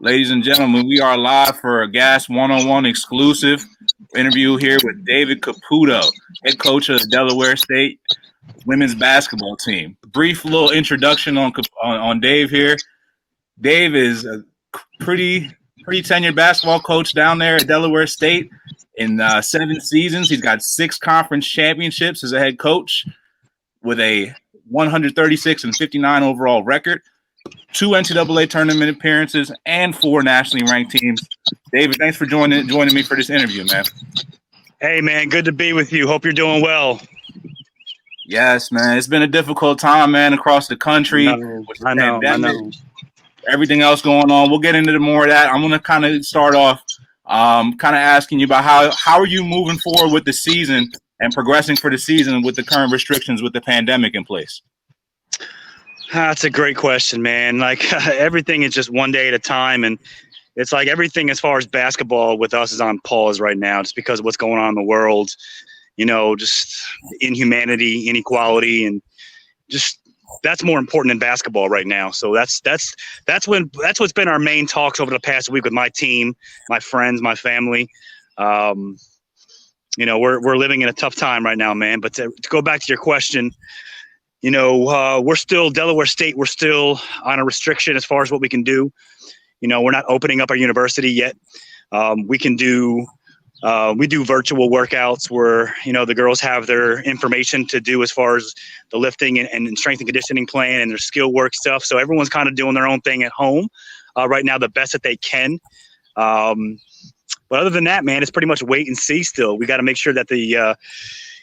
Ladies and gentlemen, we are live for a Gas One-on-One exclusive interview here with David Caputo, head coach of the Delaware State women's basketball team. Brief little introduction on Dave here. Dave is a pretty tenured basketball coach down there at Delaware State. In 7 seasons, he's got 6 conference championships as a head coach with a 136-59 overall record, 2 NCAA tournament appearances, and 4 nationally ranked teams. David, thanks for joining me for this interview, man. Hey, man, good to be with you. Hope you're doing well. Yes, man. It's been a difficult time, man, across the country. I know. Everything else going on. We'll get into more of that. I'm going to kind of start off kind of asking you about how are you moving forward with the season and progressing for the season with the current restrictions with the pandemic in place? That's a great question, man. Like everything is just one day at a time. And it's like everything as far as basketball with us is on pause right now just because of what's going on in the world, just inhumanity, inequality, and just that's more important than basketball right now. So that's what's been our main talks over the past week with my team, my friends, my family. We're living in a tough time right now, man. But to go back to your question, we're still Delaware State. We're still on a restriction as far as what we can do. We're not opening up our university yet. We do virtual workouts where, the girls have their information to do as far as the lifting and strength and conditioning plan and their skill work stuff. So everyone's kind of doing their own thing at home right now, the best that they can. But other than that, man, it's pretty much wait and see still. We got to make sure that the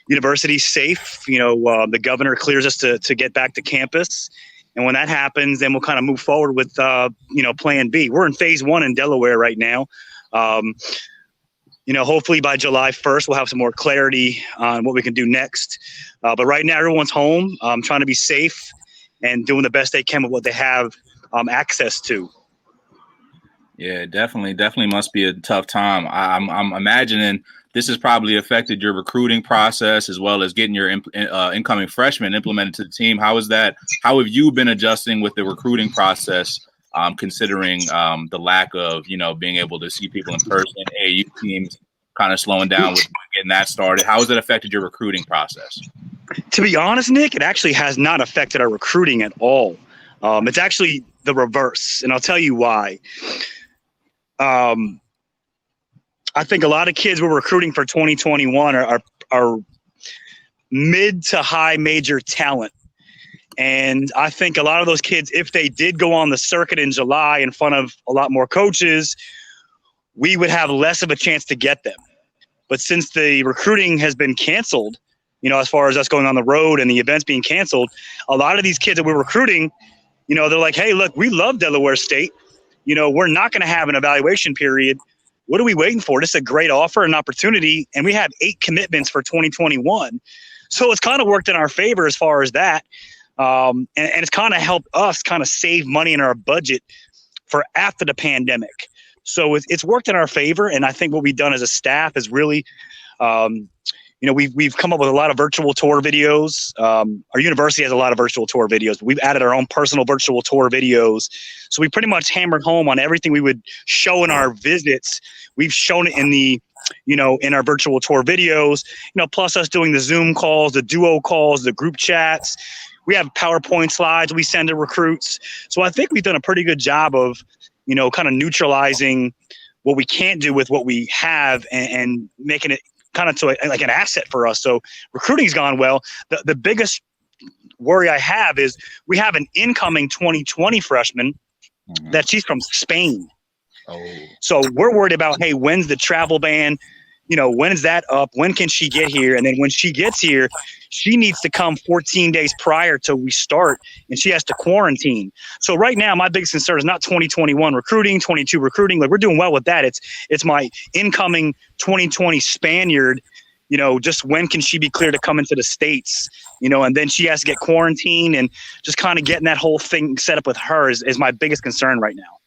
university's safe. The governor clears us to get back to campus. And when that happens, then we'll kind of move forward with, plan B. We're in phase 1 in Delaware right now. Hopefully by July 1st, we'll have some more clarity on what we can do next. But right now, everyone's home, trying to be safe and doing the best they can with what they have access to. Yeah, definitely must be a tough time. I'm imagining this has probably affected your recruiting process as well as getting your incoming freshmen implemented to the team. How is that? How have you been adjusting with the recruiting process, considering the lack of, being able to see people in person, AAU teams kind of slowing down with getting that started? How has it affected your recruiting process? To be honest, Nick, it actually has not affected our recruiting at all. It's actually the reverse, and I'll tell you why. I think a lot of kids we're recruiting for 2021 are mid to high major talent. And I think a lot of those kids, if they did go on the circuit in July in front of a lot more coaches, we would have less of a chance to get them. But since the recruiting has been canceled, as far as us going on the road and the events being canceled, a lot of these kids that we're recruiting, they're like, hey, look, we love Delaware State. We're not going to have an evaluation period. What are we waiting for? This is a great offer, an opportunity, and we have 8 commitments for 2021. So it's kind of worked in our favor as far as that. And it's kind of helped us kind of save money in our budget for after the pandemic. So it's worked in our favor. And I think what we've done as a staff is really, we've come up with a lot of virtual tour videos. Our university has a lot of virtual tour videos. We've added our own personal virtual tour videos. So we pretty much hammered home on everything we would show in our visits. We've shown it in our virtual tour videos, plus us doing the Zoom calls, the duo calls, the group chats. We have PowerPoint slides we send to recruits. So I think we've done a pretty good job of, kind of neutralizing what we can't do with what we have and making it kind of to like an asset for us. So recruiting's gone well. The biggest worry I have is we have an incoming 2020 freshman that she's from Spain. Oh. So we're worried about, hey, when's the travel ban? When is that up? When can she get here? And then when she gets here, she needs to come 14 days prior to we start, and she has to quarantine. So right now, my biggest concern is not 2021 recruiting, 22 recruiting. Like, we're doing well with that. It's my incoming 2020 Spaniard. Just when can she be clear to come into the States? And then she has to get quarantined, and just kind of getting that whole thing set up with her is my biggest concern right now.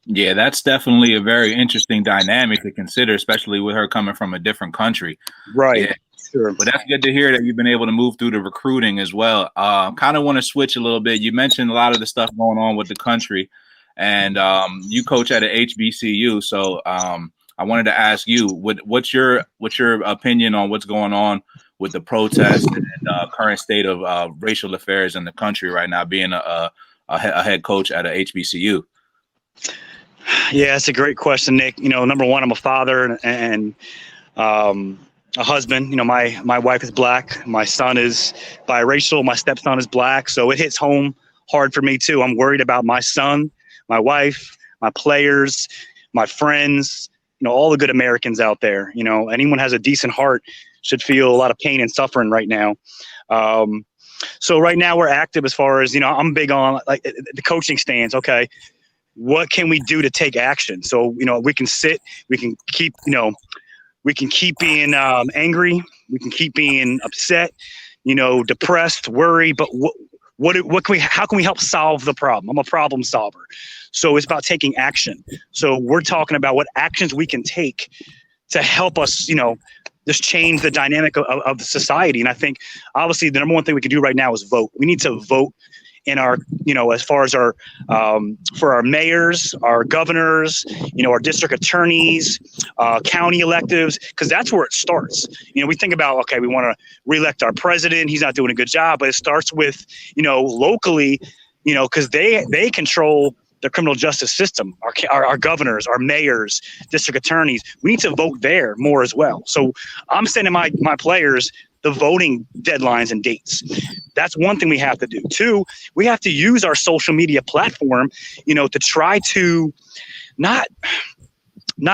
Yeah, that's definitely a very interesting dynamic to consider, especially with her coming from a different country. Right. Yeah. Sure. But that's good to hear that you've been able to move through the recruiting as well. Kind of want to switch a little bit. You mentioned a lot of the stuff going on with the country. and you coach at a HBCU. So I wanted to ask you, what's your opinion on what's going on with the protests and current state of racial affairs in the country right now, being a head coach at a HBCU? Yeah, it's a great question, Nick. Number one, I'm a father and a husband. My wife is black. My son is biracial. My stepson is black. So it hits home hard for me too. I'm worried about my son, my wife, my players, my friends, all the good Americans out there. Anyone has a decent heart should feel a lot of pain and suffering right now. So right now we're active as far as, I'm big on like the coaching stands. Okay. What can we do to take action? So, we can sit, we can keep, we can keep being angry. We can keep being upset, depressed, worried. But how can we help solve the problem? I'm a problem solver. So it's about taking action. So we're talking about what actions we can take to help us, just change the dynamic of the society. And I think obviously the number one thing we can do right now is vote. We need to vote in our, as far as our, for our mayors, our governors, our district attorneys, county electives, because that's where it starts. We think about, okay, we want to reelect our president. He's not doing a good job, but it starts with, locally, because they control the criminal justice system, our governors, our mayors, district attorneys. We need to vote there more as well. So I'm sending my players the voting deadlines and dates. That's one thing we have to do. Two, we have to use our social media platform, to try to not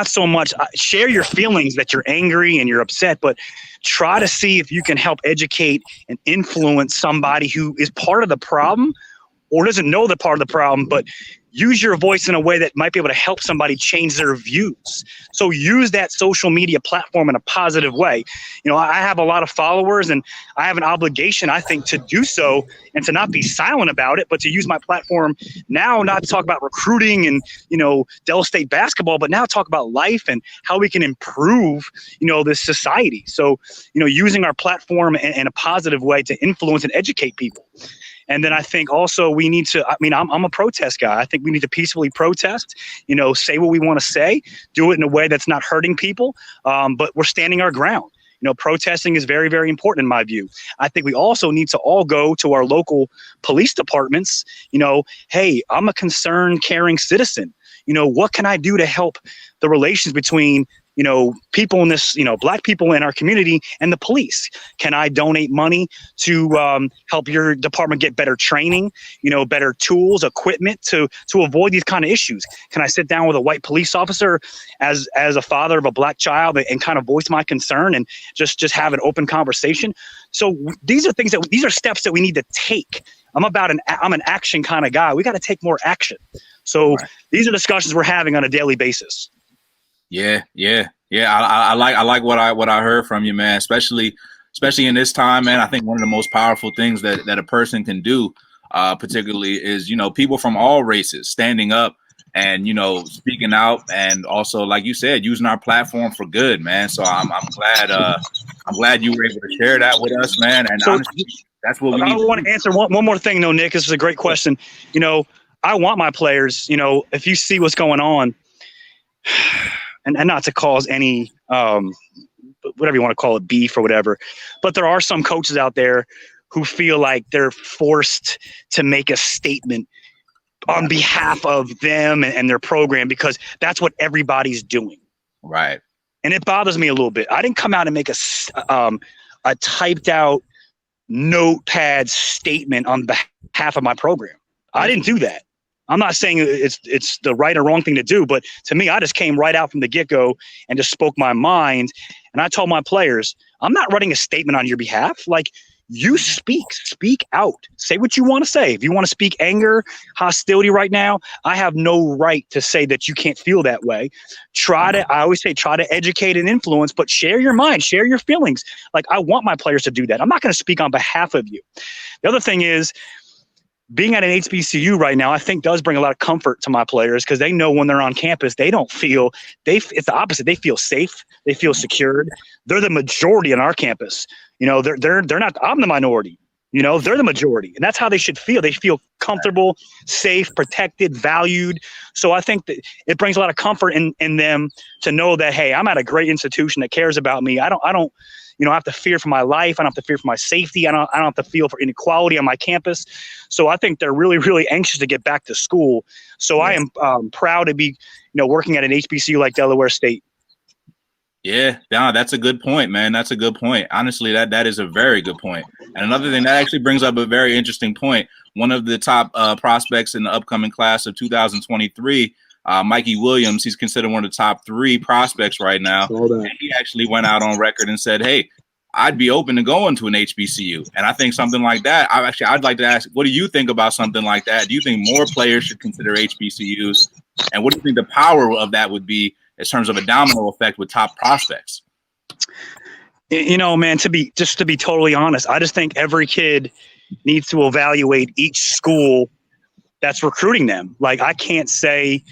so much share your feelings that you're angry and you're upset, but try to see if you can help educate and influence somebody who is part of the problem or doesn't know the part of the problem, but use your voice in a way that might be able to help somebody change their views. So use that social media platform in a positive way. I have a lot of followers and I have an obligation, I think, to do so and to not be silent about it, but to use my platform now, not to talk about recruiting and, Del State basketball, but now talk about life and how we can improve, this society. So, using our platform in a positive way to influence and educate people. And then I think also we need to, I'm a protest guy. I think we need to peacefully protest, say what we want to say, do it in a way that's not hurting people, but we're standing our ground. Protesting is very, very important in my view. I think we also need to all go to our local police departments, hey, I'm a concerned, caring citizen. What can I do to help the relations between people in this, black people in our community and the police? Can I donate money to help your department get better training, better tools, equipment to avoid these kind of issues? Can I sit down with a white police officer as a father of a black child and kind of voice my concern and just have an open conversation? So these are steps that we need to take. I'm an action kind of guy. We got to take more action. So These are discussions we're having on a daily basis. Yeah. I like what I heard from you, man. Especially in this time, man. I think one of the most powerful things that a person can do, particularly, is people from all races standing up and speaking out, and also, like you said, using our platform for good, man. So I'm glad you were able to share that with us, man. And honestly, that's what we need. I want to answer one more thing, though, Nick. This is a great question. I want my players. If you see what's going on. And not to cause any, whatever you want to call it, beef or whatever, but there are some coaches out there who feel like they're forced to make a statement on behalf of them and their program because that's what everybody's doing. Right. And it bothers me a little bit. I didn't come out and make a typed out notepad statement on behalf of my program. I didn't do that. I'm not saying it's the right or wrong thing to do, but to me, I just came right out from the get-go and just spoke my mind. And I told my players, I'm not writing a statement on your behalf. Like, you speak out, say what you want to say. If you want to speak anger, hostility right now, I have no right to say that you can't feel that way. I always say, try to educate and influence, but share your mind, share your feelings. Like, I want my players to do that. I'm not going to speak on behalf of you. The other thing is, being at an HBCU right now, I think does bring a lot of comfort to my players because they know when they're on campus, it's the opposite. They feel safe. They feel secured. They're the majority on our campus. They're not, I'm the minority. You know, they're the majority, and that's how they should feel. They feel comfortable, safe, protected, valued. So I think that it brings a lot of comfort in them to know that, hey, I'm at a great institution that cares about me. I don't, have to fear for my life. I don't have to fear for my safety. I don't have to feel for inequality on my campus. So I think they're really, really anxious to get back to school. So I am proud to be, working at an HBCU like Delaware State. Yeah, that's a good point, man. That's a good point. Honestly, that is a very good point. And another thing that actually brings up a very interesting point. One of the top prospects in the upcoming class of 2023, Mikey Williams, he's considered one of the top 3 prospects right now. And he actually went out on record and said, hey, I'd be open to going to an HBCU. And I think something like that, I'd like to ask, what do you think about something like that? Do you think more players should consider HBCUs? And what do you think the power of that would be in terms of a domino effect with top prospects? Man, to be totally honest, I just think every kid needs to evaluate each school that's recruiting them. Like, I can't say,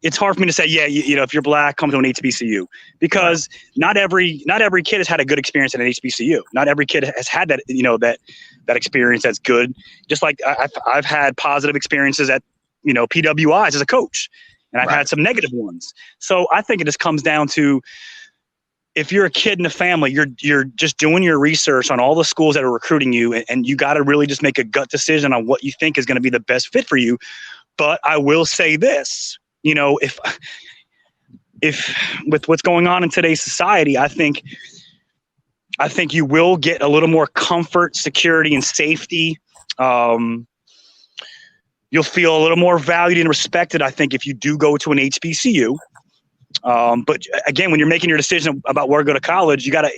it's hard for me to say, yeah, if you're black, come to an HBCU, because not every kid has had a good experience at an HBCU. Not every kid has had that, that experience that's good. Just like I've had positive experiences at, PWIs as a coach. And I've had some negative ones. So I think it just comes down to, if you're a kid in a family, you're just doing your research on all the schools that are recruiting you, and you got to really just make a gut decision on what you think is going to be the best fit for you. But I will say this, if with what's going on in today's society, I think you will get a little more comfort, security, and safety. You'll feel a little more valued and respected, I think, if you do go to an HBCU. But again, when you're making your decision about where to go to college, you gotta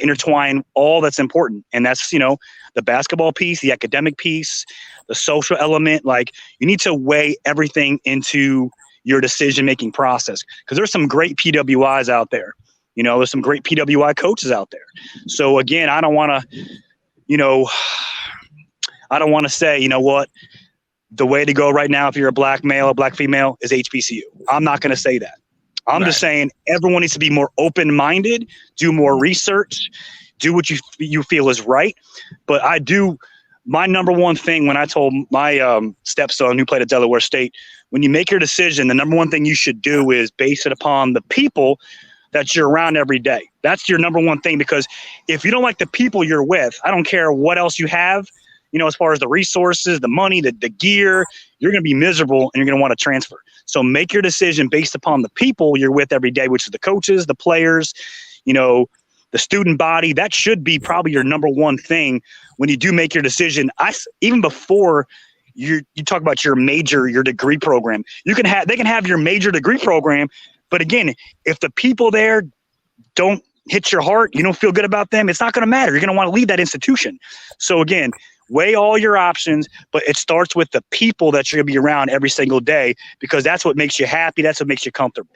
intertwine all that's important. And that's, the basketball piece, the academic piece, the social element. Like, you need to weigh everything into your decision-making process, because there's some great PWIs out there. There's some great PWI coaches out there. So again, I don't want to say, what, the way to go right now, if you're a black male or black female, is HBCU. I'm not going to say that. I'm just saying everyone needs to be more open-minded, do more research, do what you feel is right. But my number one thing, when I told my stepson who played at Delaware State, when you make your decision, the number one thing you should do is base it upon the people that you're around every day. That's your number one thing, because if you don't like the people you're with, I don't care what else you have, as far as the resources, the money, the gear, you're going to be miserable and you're going to want to transfer. So make your decision based upon the people you're with every day, which is the coaches, the players, the student body. That should be probably your number one thing when you do make your decision. Even before you talk about your major, your degree program, they can have your major degree program. But again, if the people there don't hit your heart, you don't feel good about them, it's not going to matter. You're going to want to leave that institution. So again, weigh all your options, but it starts with the people that you're going to be around every single day, because that's what makes you happy. That's what makes you comfortable.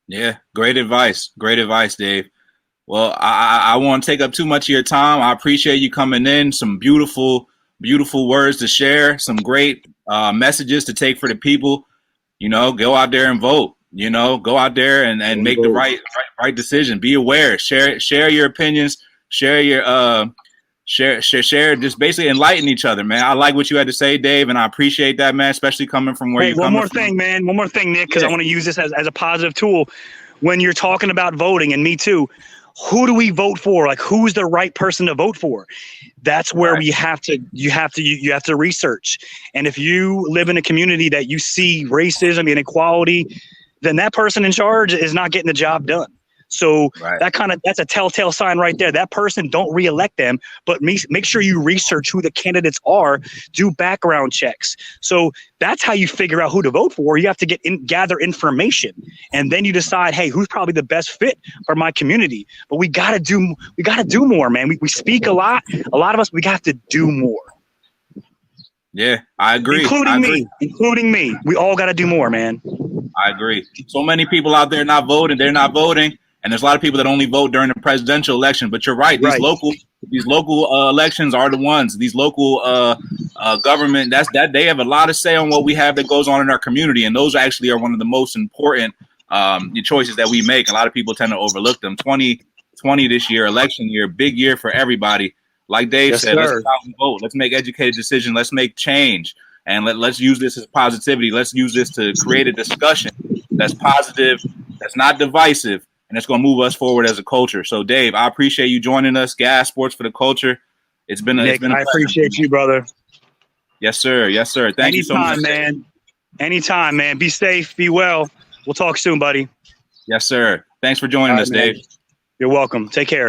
Yeah, great advice. Great advice, Dave. Well, I won't take up too much of your time. I appreciate you coming in. Some beautiful, beautiful words to share. Some great messages to take for the people. Go out there and vote. Go out there and make the right decision. Be aware. Share your opinions. Share your share, just basically enlighten each other, man. I like what you had to say, Dave, and I appreciate that, man, especially coming from where you're coming from. One more thing, Nick, because I want to use this as a positive tool. When you're talking about voting, and me too, who do we vote for? Like, who's the right person to vote for? That's where you have to research. And if you live in a community that you see racism and inequality, then that person in charge is not getting the job done. So that's a telltale sign right there. That person, don't reelect them, but make sure you research who the candidates are, do background checks. So that's how you figure out who to vote for. You have to gather information, and then you decide, hey, who's probably the best fit for my community. But we gotta do more, man. We speak a lot. A lot of us, we got to do more. Yeah, I agree. Including me. We all got to do more, man. I agree. So many people out there not voting. They're not voting. And there's a lot of people that only vote during the presidential election. But you're right. These local elections are the ones. These local government, that they have a lot of say on what we have that goes on in our community. And those actually are one of the most important choices that we make. A lot of people tend to overlook them. 2020 this year, election year, big year for everybody. Like Dave Yes, said, let's sir. go out and vote. Let's make educated decisions. Let's make change. And let's use this as positivity. Let's use this to create a discussion that's positive, that's not divisive, and it's going to move us forward as a culture. So, Dave, I appreciate you joining us. Gas Sports for the Culture. It's been a Nick, pleasure. I appreciate you, brother. Yes, sir. Yes, sir. Thank you so much, man. Anytime, man. Be safe. Be well. We'll talk soon, buddy. Yes, sir. Thanks for joining us, man. Dave. You're welcome. Take care.